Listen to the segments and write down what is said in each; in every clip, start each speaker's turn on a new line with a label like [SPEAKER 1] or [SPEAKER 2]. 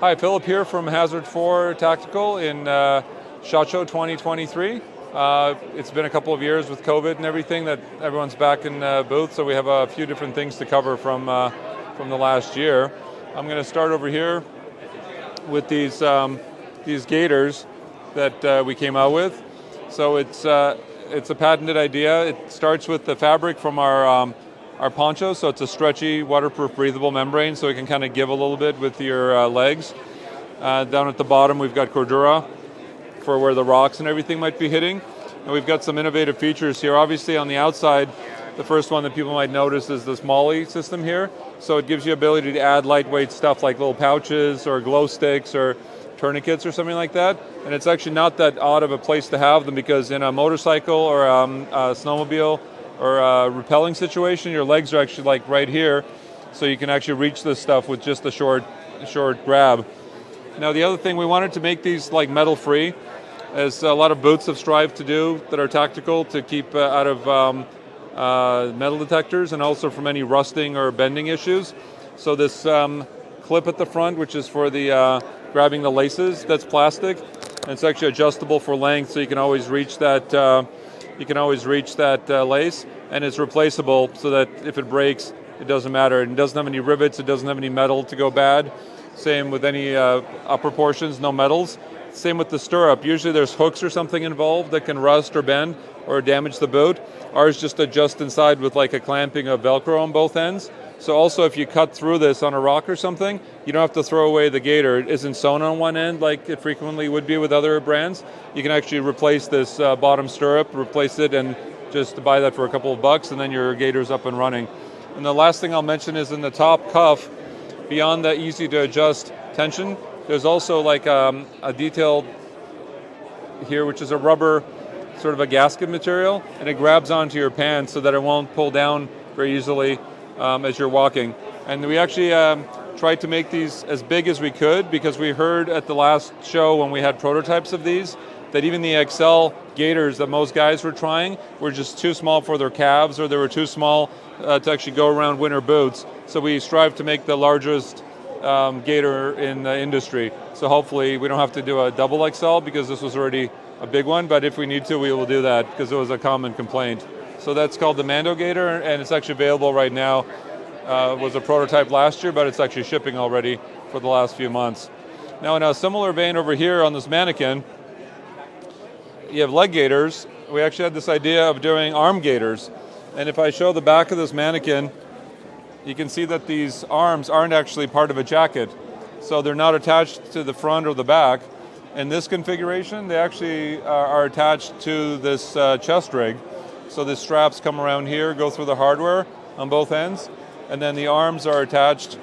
[SPEAKER 1] Hi, Filip here from Hazard4 Tactical in SHOT Show 2023. It's been a couple of years with COVID and everything that everyone's back in booth, so we have a few different things to cover from the last year. I'm going to start over here with these gaiters that we came out with. So it's a patented idea. It starts with the fabric from our poncho, so it's a stretchy, waterproof, breathable membrane, so it can kind of give a little bit with your legs. Down at the bottom, we've got cordura for where the rocks and everything might be hitting. And we've got some innovative features here. Obviously, on the outside, the first one that people might notice is this MOLLE system here. So it gives you ability to add lightweight stuff like little pouches or glow sticks or tourniquets or something like that. And it's actually not that odd of a place to have them, because in a motorcycle or a snowmobile or a rappelling situation, your legs are actually like right here, so you can actually reach this stuff with just a short grab. Now the other thing, we wanted to make these like metal free, as a lot of boots have strived to do that are tactical, to keep out of metal detectors and also from any rusting or bending issues. So this clip at the front, which is for the grabbing the laces, that's plastic, and it's actually adjustable for length, so you can always reach that. Lace, and it's replaceable, so that if it breaks, it doesn't matter. It doesn't have any rivets, it doesn't have any metal to go bad. Same with any upper portions, no metals. Same with the stirrup. Usually there's hooks or something involved that can rust or bend or damage the boot. Ours just adjusts inside with like a clamping of Velcro on both ends. So also, if you cut through this on a rock or something, you don't have to throw away the gaiter. It isn't sewn on one end like it frequently would be with other brands. You can actually replace this bottom stirrup, replace it, and just buy that for a couple of bucks, and then your gaiter's up and running. And the last thing I'll mention is in the top cuff, beyond the easy to adjust tension, there's also like a detail here, which is a rubber, sort of a gasket material, and it grabs onto your pants so that it won't pull down very easily as you're walking. And we actually tried to make these as big as we could, because we heard at the last show when we had prototypes of these that even the XL gaiters that most guys were trying were just too small for their calves, or they were too small to actually go around winter boots. So we strive to make the largest gaiter in the industry. So hopefully we don't have to do a double XL, because this was already a big one, but if we need to, we will do that, because it was a common complaint. So that's called the Mandogator, and it's actually available right now. It was a prototype last year, but it's actually shipping already for the last few months. Now in a similar vein over here on this mannequin, you have leg gaiters. We actually had this idea of doing arm gaiters. And if I show the back of this mannequin, you can see that these arms aren't actually part of a jacket. So they're not attached to the front or the back. In this configuration, they actually are attached to this chest rig. So the straps come around here, go through the hardware on both ends, and then the arms are attached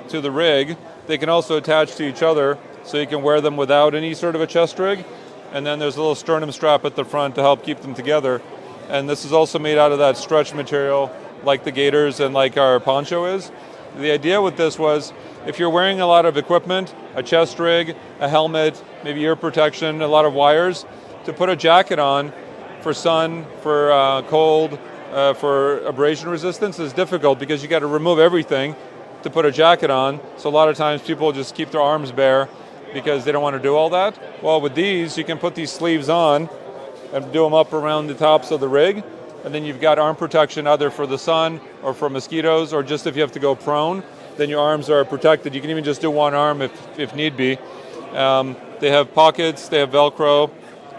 [SPEAKER 1] to the rig. They can also attach to each other, so you can wear them without any sort of a chest rig. And then there's a little sternum strap at the front to help keep them together. And this is also made out of that stretch material like the gaiters and like our poncho is. The idea with this was, if you're wearing a lot of equipment, a chest rig, a helmet, maybe ear protection, a lot of wires, to put a jacket on for sun, for cold, for abrasion resistance is difficult, because you got to remove everything to put a jacket on. So a lot of times people just keep their arms bare because they don't want to do all that. Well, with these, you can put these sleeves on and do them up around the tops of the rig, and then you've got arm protection either for the sun or for mosquitoes, or just if you have to go prone, then your arms are protected. You can even just do one arm if need be. They have pockets, they have Velcro.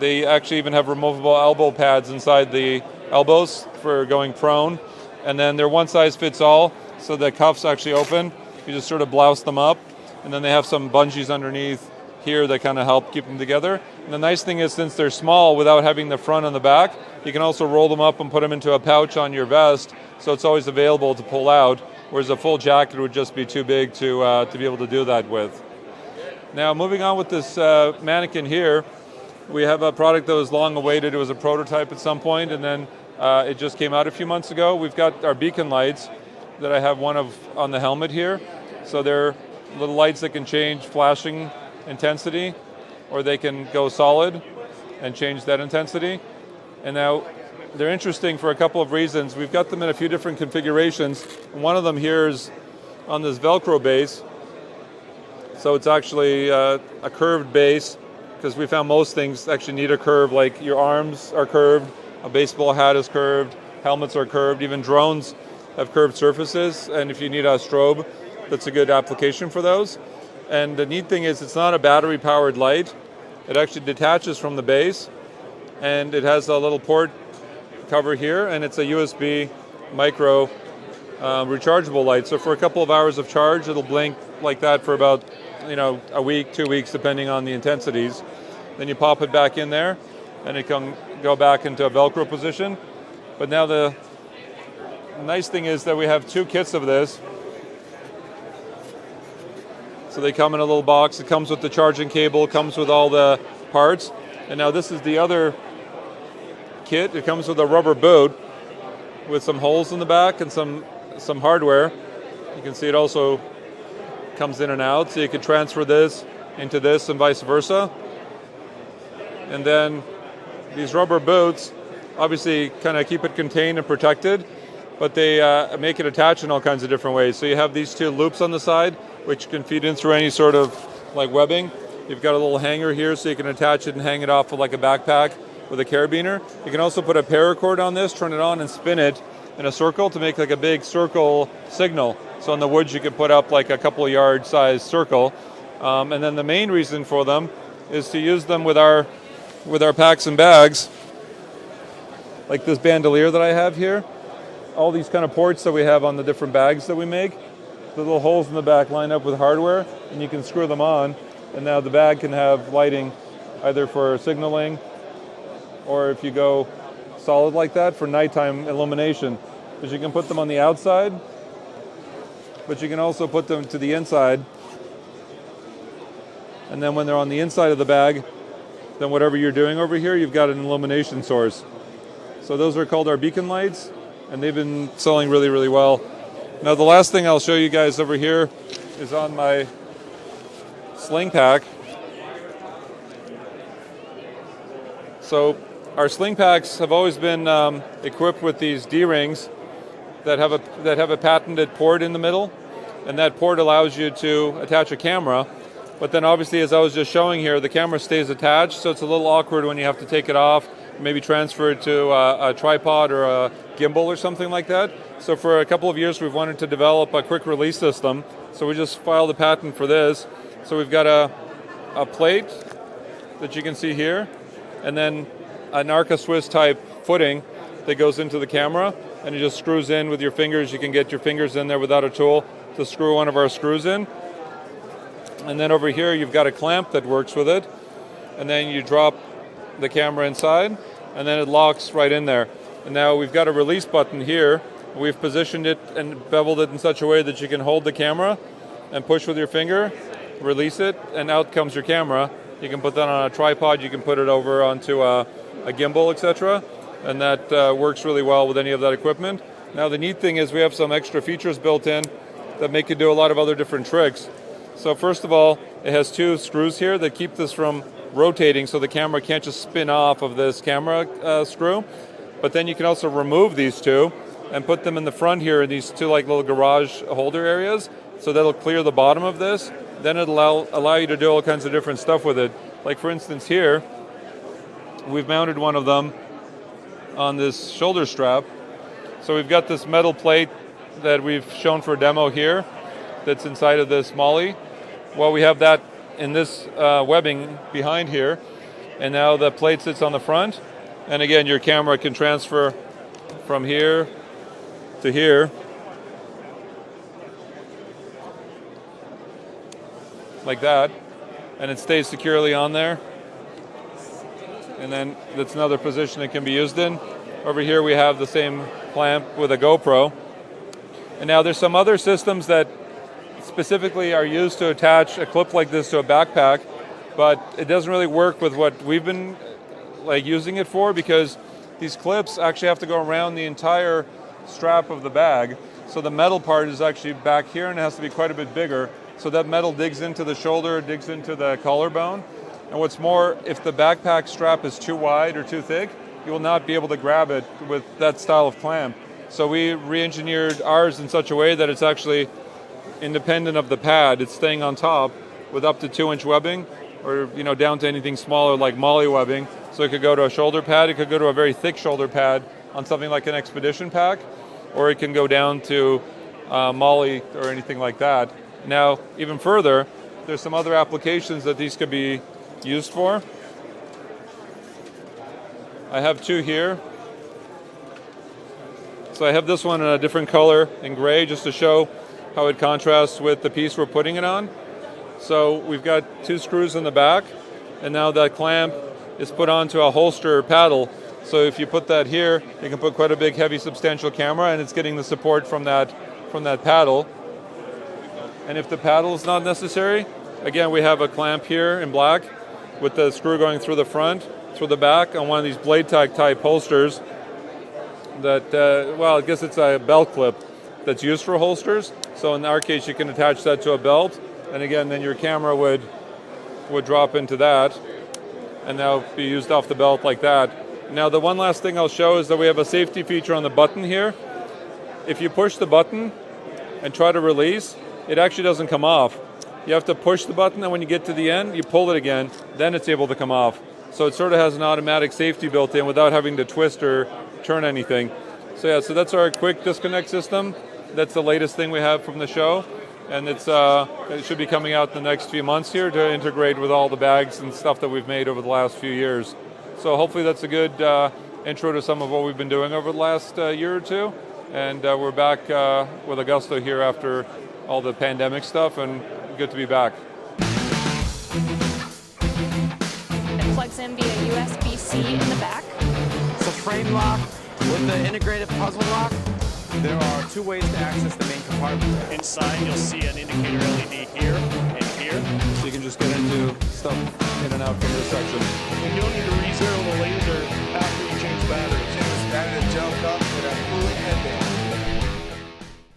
[SPEAKER 1] They actually even have removable elbow pads inside the elbows for going prone. And then they're one size fits all, so the cuffs actually open. You just sort of blouse them up. And then they have some bungees underneath here that kind of help keep them together. And the nice thing is, since they're small, without having the front and the back, you can also roll them up and put them into a pouch on your vest, so it's always available to pull out, whereas a full jacket would just be too big to be able to do that with. Now, moving on with this mannequin here, we have a product that was long awaited. It was a prototype at some point, and then it just came out a few months ago. We've got our beacon lights that I have one of on the helmet here. So they're little lights that can change flashing intensity, or they can go solid and change that intensity. And now they're interesting for a couple of reasons. We've got them in a few different configurations. One of them here is on this Velcro base. So it's actually a curved base, because we found most things actually need a curve, like your arms are curved, a baseball hat is curved, helmets are curved, even drones have curved surfaces, and if you need a strobe, that's a good application for those. And the neat thing is it's not a battery-powered light. It actually detaches from the base, and it has a little port cover here, and it's a USB micro rechargeable light. So for a couple of hours of charge, it'll blink like that for about a week, 2 weeks, depending on the intensities. Then you pop it back in there, and it can go back into a Velcro position. But now the nice thing is that we have 2 kits of this. So they come in a little box. It comes with the charging cable, comes with all the parts. And now this is the other kit. It comes with a rubber boot with some holes in the back and some hardware. You can see it also comes in and out, so you can transfer this into this and vice versa. And then these rubber boots obviously kind of keep it contained and protected, but they make it attach in all kinds of different ways. So you have these 2 loops on the side, which can feed in through any sort of like webbing. You've got a little hanger here, so you can attach it and hang it off of like a backpack with a carabiner. You can also put a paracord on this, turn it on, and spin it in a circle to make like a big circle signal. So in the woods you could put up like a couple of yard size circle. And then the main reason for them is to use them with our packs and bags, like this bandolier that I have here. All these kind of ports that we have on the different bags that we make, the little holes in the back line up with hardware, and you can screw them on, and now the bag can have lighting either for signaling, or if you go solid like that, for nighttime illumination. Because you can put them on the outside, but you can also put them to the inside. And then when they're on the inside of the bag, then whatever you're doing over here, you've got an illumination source. So those are called our beacon lights, and they've been selling really, really well. Now the last thing I'll show you guys over here is on my sling pack. So our sling packs have always been equipped with these D-rings that have a patented port in the middle, and that port allows you to attach a camera. But then obviously, as I was just showing here, the camera stays attached, so it's a little awkward when you have to take it off, maybe transfer it to a tripod or a gimbal or something like that. So for a couple of years, we've wanted to develop a quick release system. So we just filed a patent for this. So we've got a plate that you can see here, and then an Arca Swiss type footing that goes into the camera, and it just screws in with your fingers. You can get your fingers in there without a tool to screw one of our screws in. And then over here you've got a clamp that works with it, and then you drop the camera inside, and then it locks right in there. And now we've got a release button here. We've positioned it and beveled it in such a way that you can hold the camera and push with your finger, release it, and out comes your camera. You can put that on a tripod, you can put it over onto a gimbal, etc. And that works really well with any of that equipment. Now the neat thing is we have some extra features built in that make it do a lot of other different tricks. So first of all, it has 2 screws here that keep this from rotating, so the camera can't just spin off of this camera screw. But then you can also remove these 2 and put them in the front here in these 2 like little garage holder areas. So that'll clear the bottom of this. Then it'll allow you to do all kinds of different stuff with it. Like for instance here, we've mounted one of them on this shoulder strap. So we've got this metal plate that we've shown for a demo here that's inside of this molly. Well, we have that in this webbing behind here, and now the plate sits on the front, and again your camera can transfer from here to here like that, and it stays securely on there. And then that's another position it can be used in. Over here we have the same clamp with a GoPro. And now there's some other systems that specifically are used to attach a clip like this to a backpack, but it doesn't really work with what we've been using it for, because these clips actually have to go around the entire strap of the bag. So the metal part is actually back here, and it has to be quite a bit bigger. So that metal digs into the shoulder, digs into the collarbone. And what's more, if the backpack strap is too wide or too thick, you will not be able to grab it with that style of clamp. So we re-engineered ours in such a way that it's actually independent of the pad. It's staying on top with up to 2-inch webbing, or down to anything smaller like molly webbing. So it could go to a shoulder pad, it could go to a very thick shoulder pad on something like an expedition pack, or it can go down to molly or anything like that. Now, even further, there's some other applications that these could be used for. I have two here. So I have this one in a different color in gray just to show how it contrasts with the piece we're putting it on. So we've got 2 screws in the back, and now that clamp is put onto a holster paddle. So if you put that here, you can put quite a big, heavy, substantial camera, and it's getting the support from that paddle. And if the paddle is not necessary, again, we have a clamp here in black with the screw going through the front, through the back on one of these blade tag type holsters that, well, I guess it's a belt clip that's used for holsters. So in our case, you can attach that to a belt, and again, then your camera would drop into that, and now be used off the belt like that. Now, the one last thing I'll show is that we have a safety feature on the button here. If you push the button and try to release, it actually doesn't come off. You have to push the button, and when you get to the end, you pull it again, then it's able to come off. So it sort of has an automatic safety built in without having to twist or turn anything. So yeah, so that's our quick disconnect system. That's the latest thing we have from the show, and it should be coming out in the next few months here to integrate with all the bags and stuff that we've made over the last few years. So hopefully that's a good intro to some of what we've been doing over the last year or two. And we're back with Augusto here after all the pandemic stuff, and good to be back.
[SPEAKER 2] It plugs in via USB-C in the back.
[SPEAKER 3] It's a frame lock with the integrated puzzle lock. There are 2 ways to access the main compartment.
[SPEAKER 4] Inside, you'll see an indicator LED here and here.
[SPEAKER 1] So you can just get into stuff in and out from this section.
[SPEAKER 4] You don't need to re-zero the laser